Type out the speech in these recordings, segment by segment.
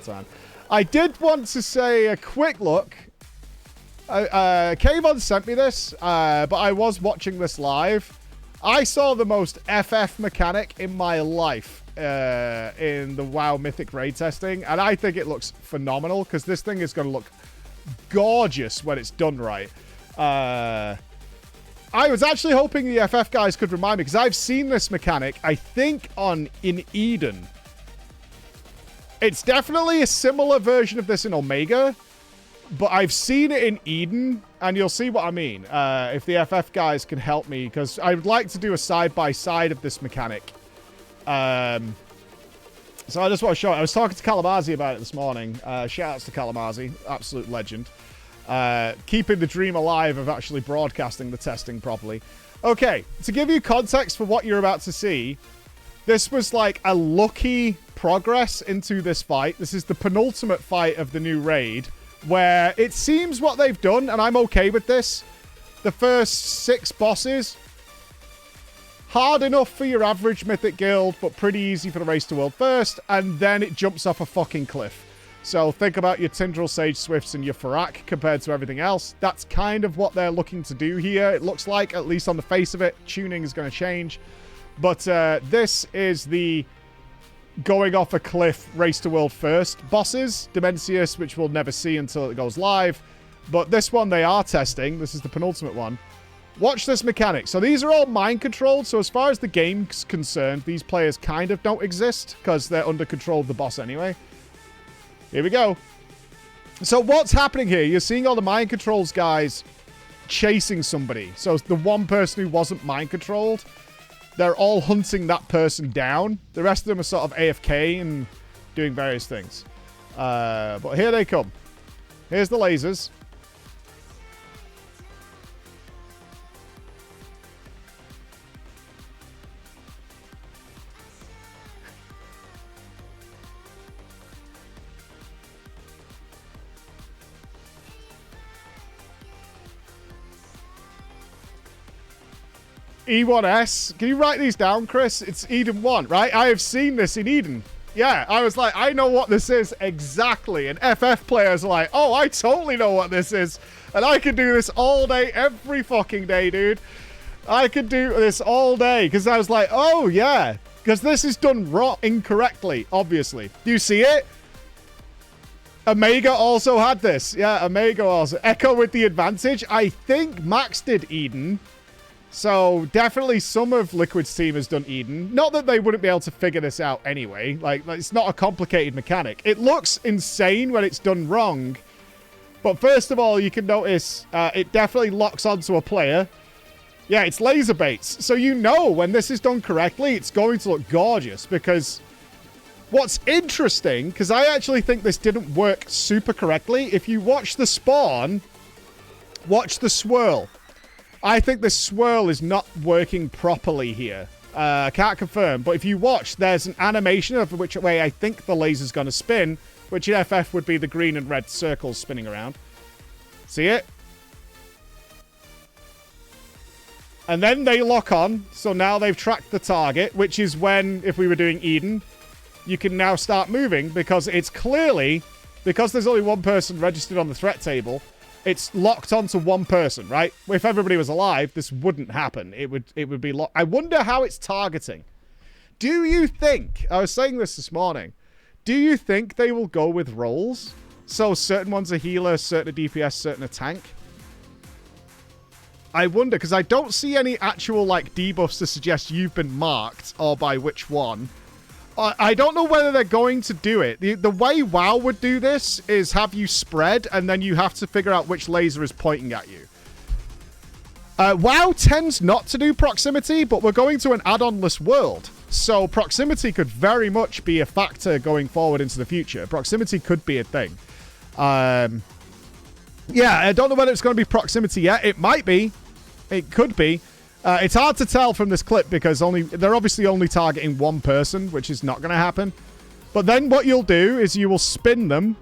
time. I did want to say a quick look. Kayvon sent me this, but I was watching this live. I saw the most FF mechanic in my life in the WoW Mythic raid testing, and I think it looks phenomenal because this thing is going to look gorgeous when it's done right. I was actually hoping the FF guys could remind me because I've seen this mechanic, I think, in Eden. It's definitely a similar version of this in Omega, but I've seen it in Eden, and you'll see what I mean if the FF guys can help me, because I would like to do a side-by-side of this mechanic. So I just want to show it. I was talking to Kalamazi about it this morning. Shout-outs to Kalamazi, absolute legend. Keeping the dream alive of actually broadcasting the testing properly. Okay, to give you context for what you're about to see, this was like a lucky progress into this fight. This is the penultimate fight of the new raid, where it seems what they've done, and I'm okay with this. The first 6 bosses, hard enough for your average Mythic guild, but pretty easy for the race to world first, and then it jumps off a fucking cliff. So think about your Tindral, Sage Swifts, and your Farak compared to everything else. That's kind of what they're looking to do here. It looks like, at least on the face of it, tuning is going to change. But this is the going off a cliff race to world first bosses. Dimensius, which we'll never see until it goes live. But this one they are testing. This is the penultimate one. Watch this mechanic. So these are all mind controlled. So as far as the game's concerned, these players kind of don't exist because they're under control of the boss anyway. Here we go. So what's happening here? You're seeing all the mind controls guys chasing somebody. So the one person who wasn't mind controlled, they're all hunting that person down. The rest of them are sort of AFK and doing various things. But here they come. Here's the lasers. E1S. Can you write these down, Chris? It's Eden 1, right? I have seen this in Eden. Yeah, I was like, I know what this is exactly. And FF players are like, oh, I totally know what this is. And I could do this all day, every fucking day, dude. I could do this all day. Because I was like, oh, yeah. Because this is done incorrectly, obviously. Do you see it? Omega also had this. Yeah, Omega also. Echo with the advantage. I think Max did Eden. So, definitely some of Liquid's team has done Eden. Not that they wouldn't be able to figure this out anyway. Like, it's not a complicated mechanic. It looks insane when it's done wrong. But first of all, you can notice it definitely locks onto a player. Yeah, it's laser baits. So you know when this is done correctly, it's going to look gorgeous. Because what's interesting, because I actually think this didn't work super correctly. If you watch the spawn, watch the swirl. I think the swirl is not working properly here. I can't confirm, but if you watch, there's an animation of which way I think the laser's going to spin, which in FF would be the green and red circles spinning around. See it? And then they lock on, so now they've tracked the target, which is when, if we were doing Eden, you can now start moving, because it's clearly, because there's only one person registered on the threat table, it's locked onto one person, right? If everybody was alive, this wouldn't happen. It would be locked. I wonder how it's targeting. Do you think, I was saying this morning, do you think they will go with roles? So certain ones are healer, certain a DPS, certain a tank? I wonder, because I don't see any actual, like, debuffs to suggest you've been marked, or by which one. I don't know whether they're going to do it. The way WoW would do this is have you spread, and then you have to figure out which laser is pointing at you. WoW tends not to do proximity, but we're going to an add-on-less world. So proximity could very much be a factor going forward into the future. Proximity could be a thing. Yeah, I don't know whether it's going to be proximity yet. It might be. It could be. It's hard to tell from this clip because they're obviously only targeting one person, which is not going to happen. But then what you'll do is you will spin them,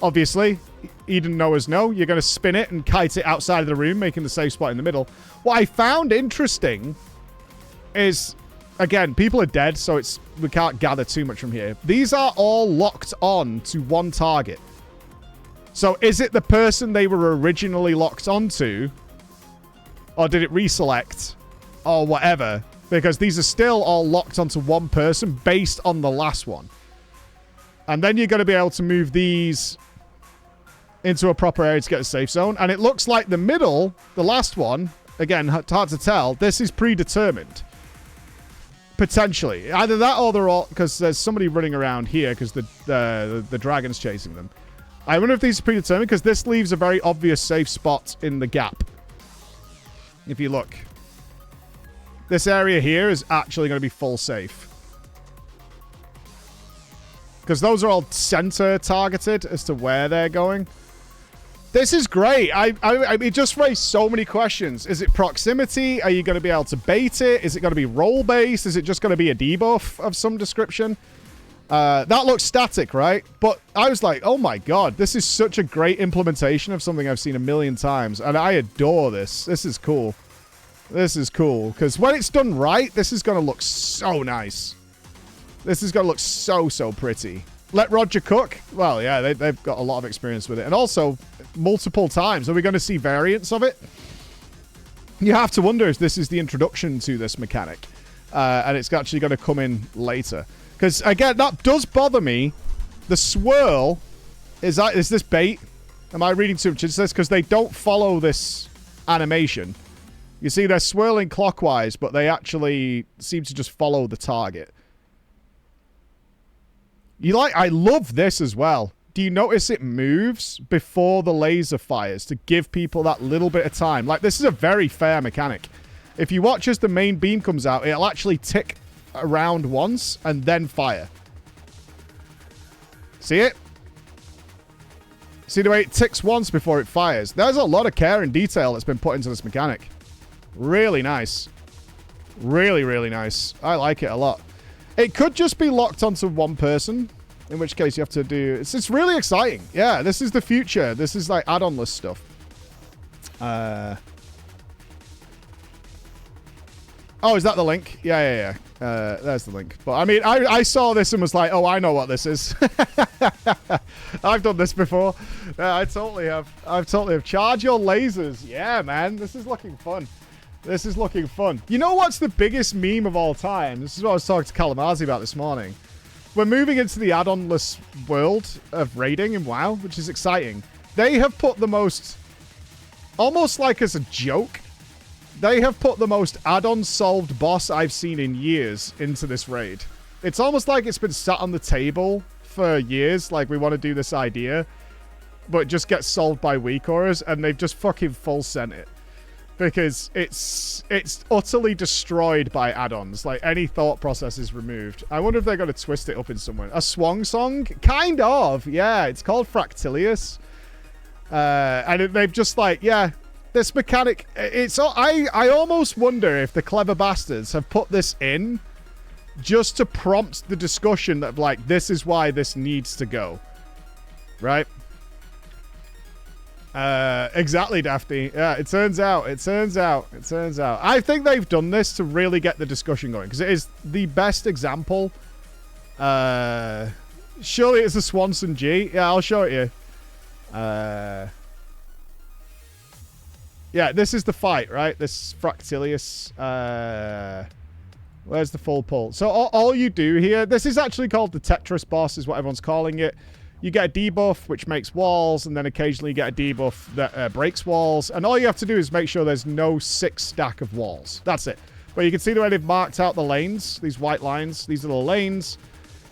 obviously. Eden knowers know. You're going to spin it and kite it outside of the room, making the safe spot in the middle. What I found interesting is again, people are dead, so we can't gather too much from here. These are all locked on to one target. So is it the person they were originally locked onto? Or did it reselect? Or whatever. Because these are still all locked onto one person based on the last one. And then you're going to be able to move these into a proper area to get a safe zone. And it looks like the middle, the last one, again, hard to tell, this is predetermined. Potentially. Either that or they're all... Because there's somebody running around here because the dragon's chasing them. I wonder if these are predetermined because this leaves a very obvious safe spot in the gap. If you look. This area here is actually going to be full safe. Because those are all center targeted as to where they're going. This is great. It just raised so many questions. Is it proximity? Are you going to be able to bait it? Is it going to be role-based? Is it just going to be a debuff of some description? That looks static, right? But I was like, oh my god, this is such a great implementation of something I've seen a million times. And I adore this. This is cool. This is cool. Because when it's done right, this is going to look so nice. This is going to look so, so pretty. Let Roger cook? Well, yeah, they've got a lot of experience with it. And also, multiple times. Are we going to see variants of it? You have to wonder if this is the introduction to this mechanic. And it's actually going to come in later. Because, again, that does bother me. The swirl, is this bait? Am I reading too much into this? Because they don't follow this animation. You see, they're swirling clockwise, but they actually seem to just follow the target. I love this as well. Do you notice it moves before the laser fires to give people that little bit of time? Like, this is a very fair mechanic. If you watch as the main beam comes out, it'll actually tick around once and then fire. See it? See the way it ticks once before it fires? There's a lot of care and detail that's been put into this mechanic. Really nice. Really, really nice. I like it a lot. It could just be locked onto one person, in which case you have to do... It's really exciting. Yeah, this is the future. This is like add-on-less stuff. Oh, is that the link? Yeah. There's the link. But I mean, I saw this and was like, oh, I know what this is. I've done this before. I totally have. I totally have. Charge your lasers. Yeah, man. This is looking fun. This is looking fun. You know what's the biggest meme of all time? This is what I was talking to Kalamazzi about this morning. We're moving into the add-on-less world of raiding in WoW, which is exciting. They have put the most... Almost like as a joke... They have put the most add-on solved boss I've seen in years into this raid. It's almost like it's been sat on the table for years, like we want to do this idea, but it just gets solved by weak auras, and they've just fucking full sent it. Because it's utterly destroyed by add-ons. Like, any thought process is removed. I wonder if they're going to twist it up in some way. A swang song? Kind of, yeah. It's called Fractilius. And they've just like, yeah... This mechanic, I almost wonder if the clever bastards have put this in just to prompt the discussion of, like, this is why this needs to go. Right? Exactly, Daphne. Yeah, it turns out. I think they've done this to really get the discussion going, because it is the best example. Surely it's a Swanson G. Yeah, I'll show it you. Yeah, this is the fight, right? This Fractilius. Where's the full pull? So all you do here, this is actually called the Tetris boss, is what everyone's calling it. You get a debuff, which makes walls, and then occasionally you get a debuff that breaks walls. And all you have to do is make sure there's no 6 stack of walls. That's it. But you can see the way they've marked out the lanes, these white lines. These are the lanes.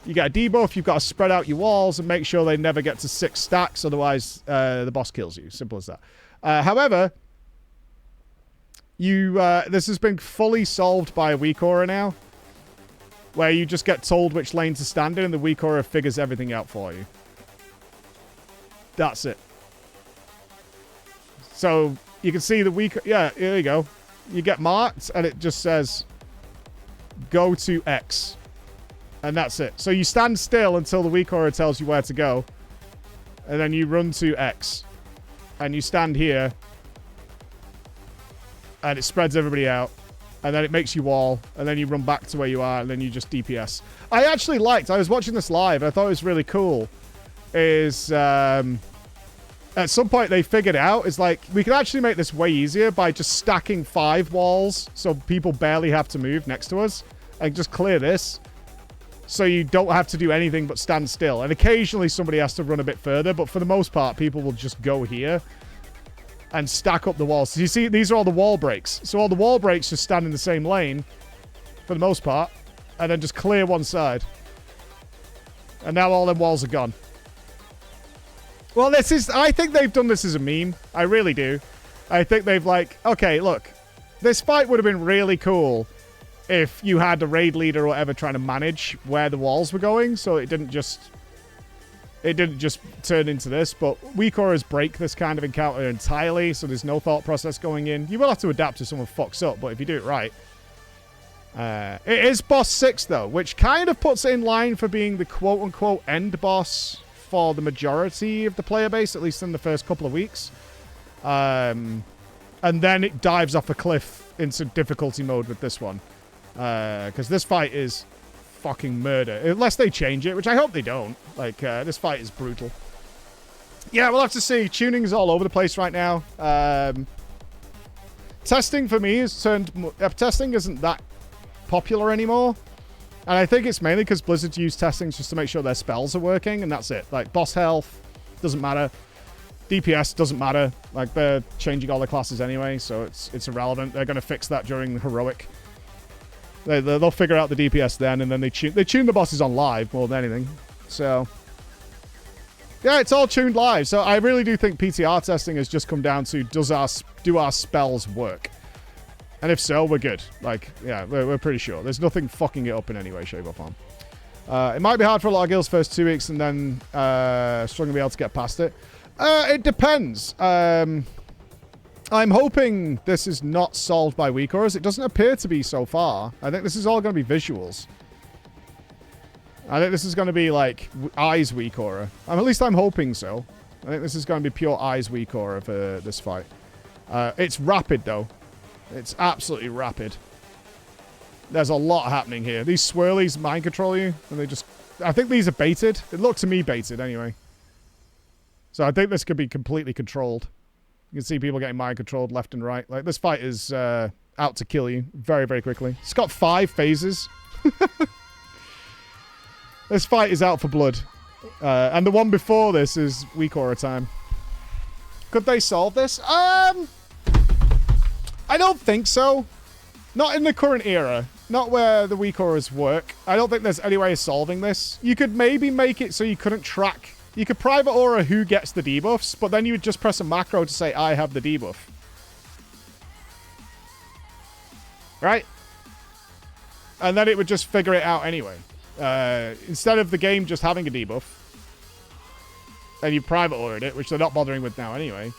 You get a debuff, you've got to spread out your walls and make sure they never get to 6 stacks, otherwise the boss kills you. Simple as that. However... this has been fully solved by a weak aura now, where you just get told which lane to stand in and the weak aura figures everything out for you. That's it. So you can see the weak... Yeah, here you go. You get marked and it just says go to X. And that's it. So you stand still until the weak aura tells you where to go. And then you run to X. And you stand here. And it spreads everybody out. And then it makes you wall, and then you run back to where you are, and then you just DPS. I was watching this live, and I thought it was really cool, is, at some point they figured out, is like, we can actually make this way easier by just stacking 5 walls, so people barely have to move next to us, and just clear this, so you don't have to do anything but stand still. And occasionally somebody has to run a bit further, but for the most part, people will just go here and stack up the walls. So you see, these are all the wall breaks. So all the wall breaks just stand in the same lane, for the most part, and then just clear one side. And now all them walls are gone. Well, I think they've done this as a meme. I really do. I think they've like, okay, look, this fight would have been really cool if you had a raid leader or whatever trying to manage where the walls were going, so it didn't just turn into this. But weak auras break this kind of encounter entirely, so there's no thought process going in. You will have to adapt if someone fucks up, but if you do it right. It is boss 6, though, which kind of puts it in line for being the quote-unquote end boss for the majority of the player base, at least in the first couple of weeks. And then it dives off a cliff into difficulty mode with this one. Because this fight is fucking murder. Unless they change it, which I hope they don't. Like, this fight is brutal. Yeah, we'll have to see. Tuning is all over the place right now. Testing for me has turned... testing isn't that popular anymore. And I think it's mainly because Blizzard use testing just to make sure their spells are working, and that's it. Like, boss health doesn't matter. DPS doesn't matter. Like, they're changing all the classes anyway, so it's irrelevant. They're going to fix that during the heroic. They'll figure out the DPS then, and then they tune the bosses on live more than anything. So, yeah, it's all tuned live. So I really do think PTR testing has just come down to do our spells work? And if so, we're good. Like, yeah, we're pretty sure. There's nothing fucking it up in any way, shape, or form. It might be hard for a lot of guilds first 2 weeks, and then struggling to be able to get past it. It depends. I'm hoping this is not solved by weak auras. It doesn't appear to be so far. I think this is all going to be visuals. I think this is going to be like eyes weak aura. At least I'm hoping so. I think this is going to be pure eyes weak aura for this fight. It's rapid though. It's absolutely rapid. There's a lot happening here. These swirlies mind control you, and they just... I think these are baited. It looked to me baited anyway. So I think this could be completely controlled. You can see people getting mind controlled left and right. Like, this fight is out to kill you very, very quickly. It's got 5 phases. This fight is out for blood. And the one before this is weak aura time. Could they solve this? I don't think so. Not in the current era. Not where the weak auras work. I don't think there's any way of solving this. You could maybe make it so you couldn't track... You could private aura who gets the debuffs, but then you would just press a macro to say, I have the debuff. Right? And then it would just figure it out anyway. Instead of the game just having a debuff, and you private aura'd it, which they're not bothering with now anyway,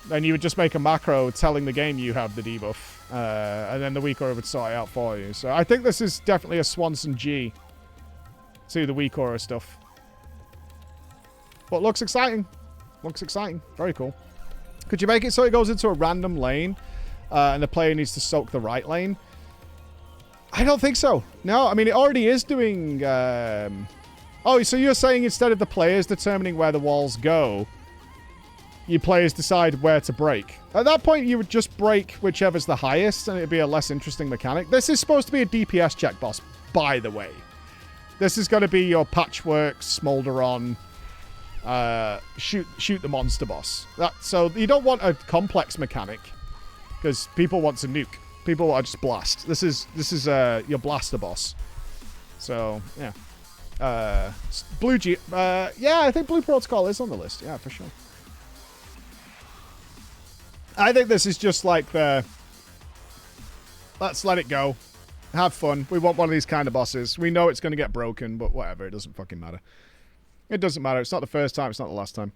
then you would just make a macro telling the game you have the debuff, and then the weak aura would sort it out for you. So I think this is definitely a Swanson G to the weak aura stuff. But looks exciting. Looks exciting. Very cool. Could you make it so it goes into a random lane and the player needs to soak the right lane? I don't think so. No, I mean, it already is doing... Oh, so you're saying instead of the players determining where the walls go, you players decide where to break. At that point, you would just break whichever's the highest, and it'd be a less interesting mechanic. This is supposed to be a DPS check boss, by the way. This is going to be your Patchwork, Smolderon... shoot the monster boss. So you don't want a complex mechanic because people want to nuke. People want to just blast. This is your blaster boss. So yeah, Blue G. Yeah, I think Blue Protocol is on the list. Yeah, for sure. I think this is just like the let's let it go, have fun. We want one of these kind of bosses. We know it's going to get broken, but whatever. It doesn't fucking matter. It doesn't matter. It's not the first time. It's not the last time.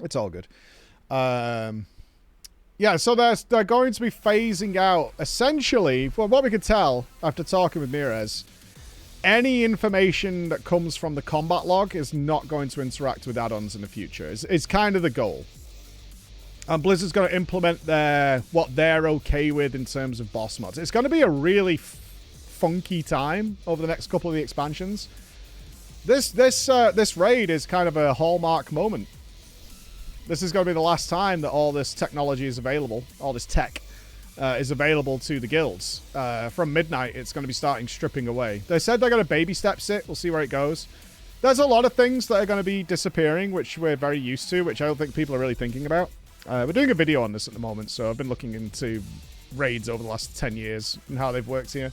It's all good. Yeah, so they're going to be phasing out, essentially, from what we could tell after talking with Mirez, any information that comes from the combat log is not going to interact with add-ons in the future. It's kind of the goal. And Blizzard's going to implement what they're okay with in terms of boss mods. It's going to be a really funky time over the next couple of the expansions. This raid is kind of a hallmark moment. This is going to be the last time that all this technology is available, all this tech is available to the guilds. From midnight, it's going to be starting stripping away. They said they're going to baby steps it. We'll see where it goes. There's a lot of things that are going to be disappearing, which we're very used to, which I don't think people are really thinking about. We're doing a video on this at the moment, so I've been looking into raids over the last 10 years and how they've worked here.